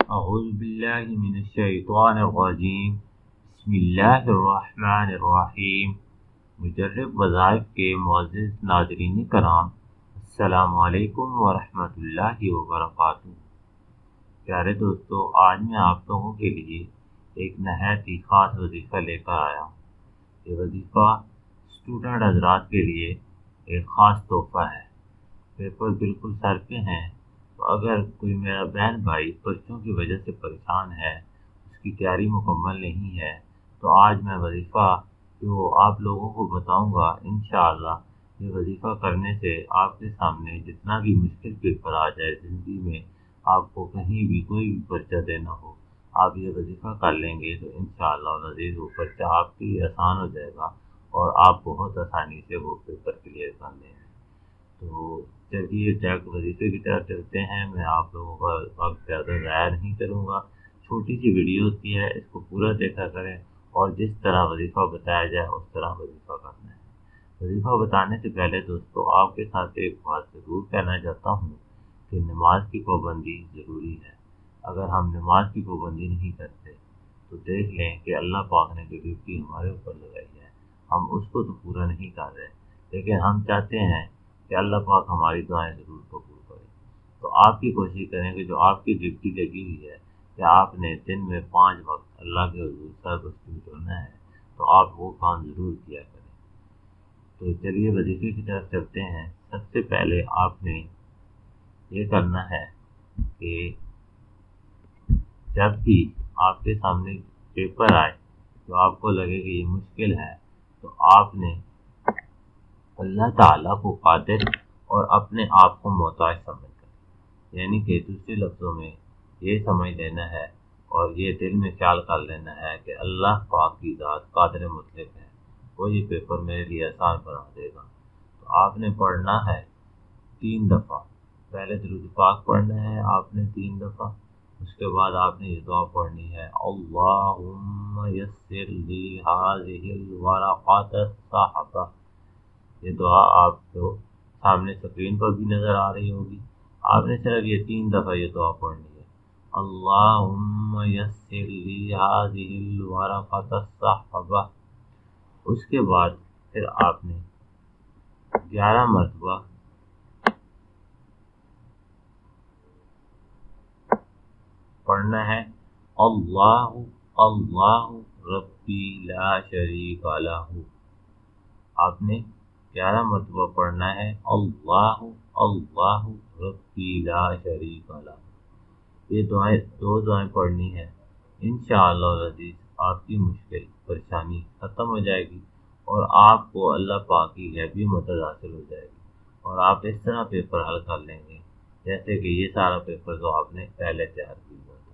اعوذ باللہ من الشیطان الرجیم بسم اللہ الرحمن الرحیم۔ مجرب وظائف کے معزز ناظرین کرام، السلام علیکم ورحمۃ اللہ وبرکاتہ۔ پیارے دوستو، آج میں آپ لوگوں کے لیے ایک نہایت ہی خاص وظیفہ لے کر آیا ہوں۔ یہ وظیفہ اسٹوڈنٹ حضرات کے لیے ایک خاص تحفہ ہے۔ پیپر بالکل سر پہ ہیں، تو اگر کوئی میرا بہن بھائی پرچوں کی وجہ سے پریشان ہے، اس کی تیاری مکمل نہیں ہے، تو آج میں وظیفہ جو آپ لوگوں کو بتاؤں گا، انشاءاللہ یہ وظیفہ کرنے سے آپ کے سامنے جتنا بھی مشکل پیپر آ جائے زندگی میں، آپ کو کہیں بھی کوئی بھی پرچہ دینا ہو، آپ یہ وظیفہ کر لیں گے تو انشاءاللہ العزیز وہ پرچہ آپ کے لیے آسان ہو جائے گا اور آپ بہت آسانی سے وہ پیپر کلیئر کر لیں گے۔ تو چلیے ڈائریکٹ وظیفے کی طرف چلتے ہیں۔ میں آپ لوگوں کا وقت زیادہ ضائع نہیں کروں گا، چھوٹی سی ویڈیو ہوتی ہے، اس کو پورا دیکھا کریں اور جس طرح وظیفہ بتایا جائے اس طرح وظیفہ کرنا ہے۔ وظیفہ بتانے سے پہلے دوستو آپ کے ساتھ ایک بات ضرور کہنا چاہتا ہوں کہ نماز کی پابندی ضروری ہے۔ اگر ہم نماز کی پابندی نہیں کرتے تو دیکھ لیں کہ اللہ پاک نے جو ڈیوٹی ہمارے اوپر لگائی ہے، ہم اس کو تو پورا نہیں کر رہے، لیکن ہم چاہتے ہیں کہ اللہ پاک ہماری دعائیں ضرور قبول کرے۔ تو آپ کی کوشش کریں کہ جو آپ کی ڈیوٹی لگی ہوئی ہے کہ آپ نے دن میں 5 وقت اللہ کے حضور سربستی کرنا ہے، تو آپ وہ کام ضرور کیا کریں۔ تو چلیے وظیفے کی طرف چلتے ہیں۔ سب سے پہلے آپ نے یہ کرنا ہے کہ جب بھی آپ کے سامنے پیپر آئے تو آپ کو لگے کہ یہ مشکل ہے، تو آپ نے اللہ تعالیٰ کو قادر اور اپنے آپ کو محتاج سمجھ کر، یعنی کہ دوسرے لفظوں میں یہ سمجھ لینا ہے اور یہ دل میں خیال کر لینا ہے کہ اللہ پاک کی ذات قادر مطلق ہے، وہ یہ پیپر میرے لیے آسان بنا دے گا۔ تو آپ نے پڑھنا ہے 3 دفعہ۔ پہلے درود پاک پڑھنا ہے آپ نے 3 دفعہ، اس کے بعد آپ نے یہ دعا پڑھنی ہے، اللہم یسر لی ہذہ الورقۃ الصعبہ۔ یہ دعا آپ کو سامنے اسکرین پر بھی نظر آ رہی ہوگی۔ آپ نے صرف یہ 3 دفعہ یہ دعا پڑھنی ہے، اللہم یسر لی ہذہ الورقۃ الصعبہ۔ اس کے بعد پھر آپ نے 11 مرتبہ پڑھنا ہے، اللہ اللہ ربی لا شریک لہ۔ آپ نے 11 مرتبہ پڑھنا ہے، اللہ اللہ ربی لا شریک لہ۔ یہ دو دعائیں پڑھنی ہیں، انشاءاللہ العزیز آپ کی مشکل پریشانی ختم ہو جائے گی اور آپ کو اللہ پاک کی غیبی مدد حاصل ہو جائے گی اور آپ اس طرح پیپر حل کر لیں گے جیسے کہ یہ سارا پیپر تو آپ نے پہلے تیار کیا ہوا تھا۔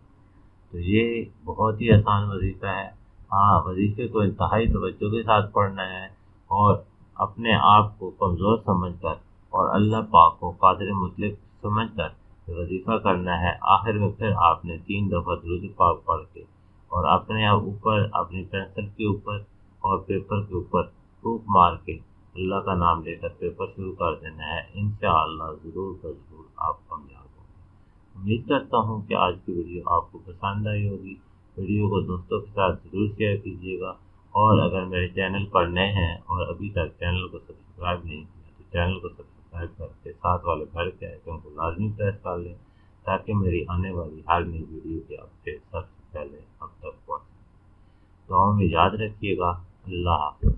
تو یہ بہت ہی آسان وظیفہ ہے۔ ہاں، وظیفے کو انتہائی توجہ کے ساتھ پڑھنا ہے اور اپنے آپ کو کمزور سمجھ کر اور اللہ پاک کو قادر مطلق سمجھ کر وظیفہ کرنا ہے۔ آخر میں پھر آپ نے 3 دفعہ درود پاک پڑھ کے اور اپنے اوپر، اپنی پینسل کے اوپر اور پیپر کے اوپر پھونک مار کے اللہ کا نام لے کر پیپر شروع کر دینا ہے۔ انشاءاللہ ضرور کا ضرور آپ کامیاب ہوں گے۔ امید کرتا ہوں کہ آج کی ویڈیو آپ کو پسند آئی ہوگی۔ ویڈیو کو دوستوں کے ساتھ ضرور شیئر کیجیے گا، اور اگر میرے چینل پر نئے ہیں اور ابھی تک چینل کو سبسکرائب نہیں کیا تو چینل کو سبسکرائب کر کے ساتھ والے گھر کے آئیکن کو لازمی پریس کر لیں تاکہ میری آنے والی ہر نئی ویڈیو کے اپڈیٹ سب سے پہلے اب تک پہنچے۔ دعاؤں میں یاد رکھیے گا۔ اللہ حافظ۔